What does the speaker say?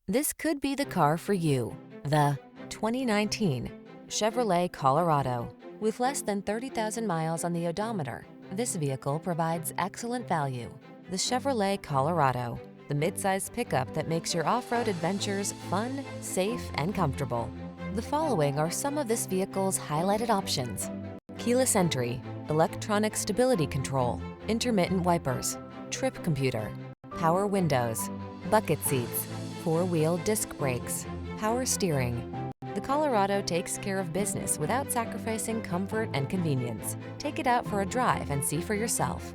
This could be the car for you. The 2019 Chevrolet Colorado. With less than 30,000 miles on the odometer, this vehicle provides excellent value. The Chevrolet Colorado, the midsize pickup that makes your off-road adventures fun, safe, and comfortable. The following are some of this vehicle's highlighted options: keyless entry, electronic stability control, intermittent wipers, trip computer, power windows, bucket seats, four-wheel disc brakes, power steering. The Colorado takes care of business without sacrificing comfort and convenience. Take it out for a drive and see for yourself.